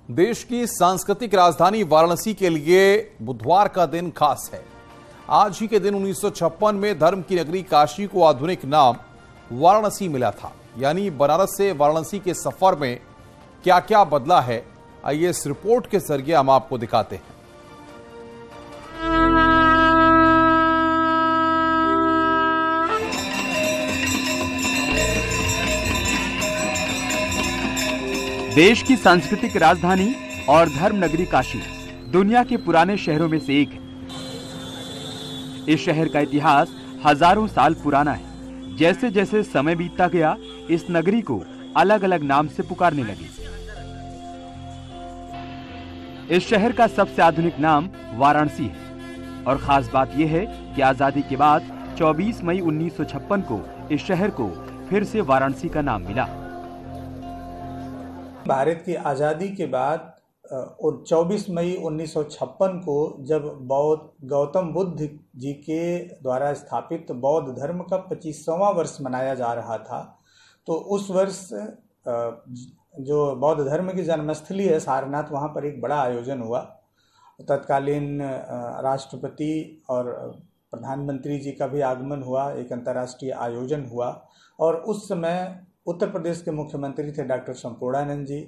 देश की सांस्कृतिक राजधानी वाराणसी के लिए बुधवार का दिन खास है। आज ही के दिन 1956 में धर्म की नगरी काशी को आधुनिक नाम वाराणसी मिला था। यानी बनारस से वाराणसी के सफर में क्या क्या बदला है, आइए इस रिपोर्ट के जरिए हम आपको दिखाते हैं। देश की सांस्कृतिक राजधानी और धर्म नगरी काशी दुनिया के पुराने शहरों में से एक है। इस शहर का इतिहास हजारों साल पुराना है। जैसे जैसे समय बीतता गया, इस नगरी को अलग अलग नाम से पुकारने लगे। इस शहर का सबसे आधुनिक नाम वाराणसी है और खास बात यह है कि आजादी के बाद 24 मई 1956 को इस शहर को फिर से वाराणसी का नाम मिला। भारत की आज़ादी के बाद 24 मई 1956 को जब गौतम बुद्ध जी के द्वारा स्थापित बौद्ध धर्म का 25वां वर्ष मनाया जा रहा था, तो उस वर्ष जो बौद्ध धर्म की जन्मस्थली है सारनाथ, वहाँ पर एक बड़ा आयोजन हुआ। तत्कालीन राष्ट्रपति और प्रधानमंत्री जी का भी आगमन हुआ, एक अंतर्राष्ट्रीय आयोजन हुआ। और उस समय उत्तर प्रदेश के मुख्यमंत्री थे डॉक्टर संपूर्णानंद जी,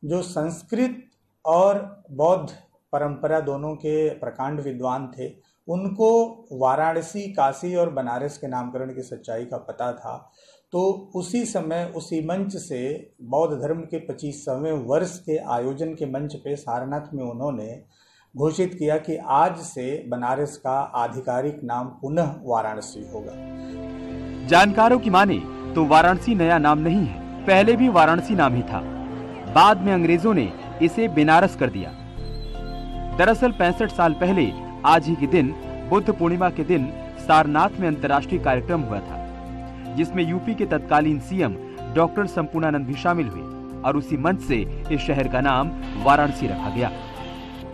जो संस्कृत और बौद्ध परंपरा दोनों के प्रकांड विद्वान थे। उनको वाराणसी, काशी और बनारस के नामकरण की सच्चाई का पता था। तो उसी समय उसी मंच से बौद्ध धर्म के 25वें वर्ष के आयोजन के मंच पे सारनाथ में उन्होंने घोषित किया कि आज से बनारस का आधिकारिक नाम पुनः वाराणसी होगा। जानकारों की माने तो वाराणसी नया नाम नहीं है, पहले भी वाराणसी नाम ही था। बाद में अंग्रेजों ने इसे बनारस कर दिया। दरअसल 65 साल पहले आज ही के दिन, बुद्ध पूर्णिमा के दिन, सारनाथ में अंतर्राष्ट्रीय कार्यक्रम हुआ था, जिसमें यूपी के तत्कालीन सीएम डॉक्टर संपूर्णानंद भी शामिल हुए और उसी मंच से इस शहर का नाम वाराणसी रखा गया।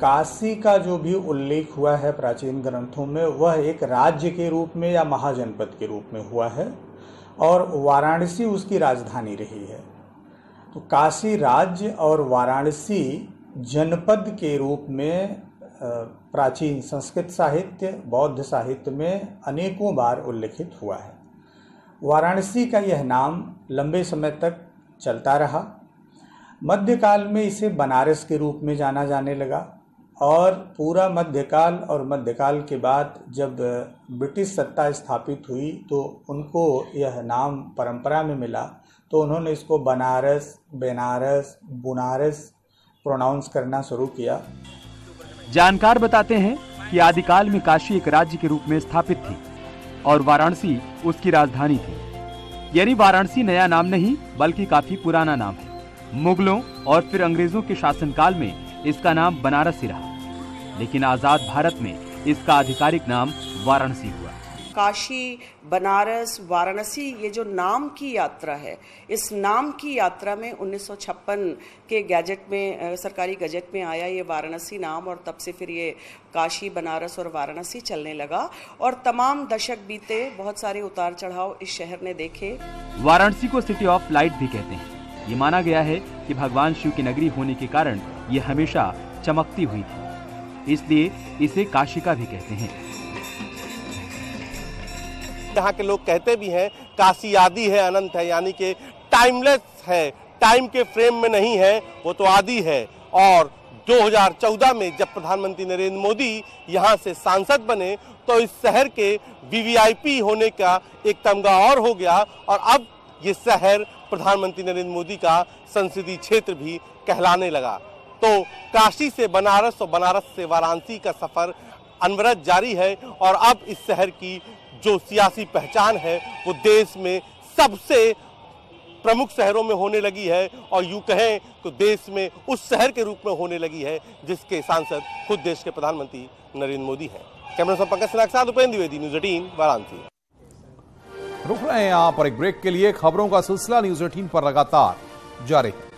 काशी का जो भी उल्लेख हुआ है प्राचीन ग्रंथों में, वह एक राज्य के रूप में या महाजनपद के रूप में हुआ है और वाराणसी उसकी राजधानी रही है। तो काशी राज्य और वाराणसी जनपद के रूप में प्राचीन संस्कृत साहित्य, बौद्ध साहित्य में अनेकों बार उल्लेखित हुआ है। वाराणसी का यह नाम लंबे समय तक चलता रहा। मध्यकाल में इसे बनारस के रूप में जाना जाने लगा और पूरा मध्यकाल और मध्यकाल के बाद जब ब्रिटिश सत्ता स्थापित हुई तो उनको यह नाम परंपरा में मिला, तो उन्होंने इसको बनारस, बेनारस, बुनारस प्रोनाउंस करना शुरू किया। जानकार बताते हैं कि आदिकाल में काशी एक राज्य के रूप में स्थापित थी और वाराणसी उसकी राजधानी थी। यानी वाराणसी नया नाम नहीं बल्कि काफी पुराना नाम है। मुगलों और फिर अंग्रेजों के शासनकाल में इसका नाम बनारस ही रहा, लेकिन आजाद भारत में इसका आधिकारिक नाम वाराणसी हुआ। काशी, बनारस, वाराणसी, ये जो नाम की यात्रा है, इस नाम की यात्रा में 1956 के गैजेट में, सरकारी गैजेट में आया ये वाराणसी नाम और तब से फिर ये काशी, बनारस और वाराणसी चलने लगा और तमाम दशक बीते, बहुत सारे उतार चढ़ाव इस शहर ने देखे। वाराणसी को सिटी ऑफ लाइट भी कहते हैं। ये माना गया है कि भगवान शिव की नगरी होने के कारण ये हमेशा चमकती हुई थी, इसलिए इसे काशी का भी कहते हैं। यहाँ के लोग कहते भी हैं काशी आदि है, अनंत है, यानी कि टाइमलेस है, टाइम के फ्रेम में नहीं है, वो तो आदि है। और 2014 में जब प्रधानमंत्री नरेंद्र मोदी यहाँ से सांसद बने तो इस शहर के वीवीआईपी होने का एक तमगा और हो गया और अब ये शहर प्रधानमंत्री नरेंद्र मोदी का संसदीय क्षेत्र भी कहलाने लगा। तो काशी से बनारस और बनारस से वाराणसी का सफर अनवरत जारी है और अब इस शहर की जो सियासी पहचान है वो देश में सबसे प्रमुख शहरों में होने लगी है और यूं कहें तो देश में उस शहर के रूप में होने लगी है जिसके सांसद खुद देश के प्रधानमंत्री नरेंद्र मोदी हैं। कैमरा पर्सन पंकज सिन्हा के साथ उपेंद्र द्विवेदी, न्यूज़ 18 वाराणसी। रुक रहे हैं यहाँ पर एक ब्रेक के लिए। खबरों का सिलसिला न्यूज़ 18 पर लगातार जारी है।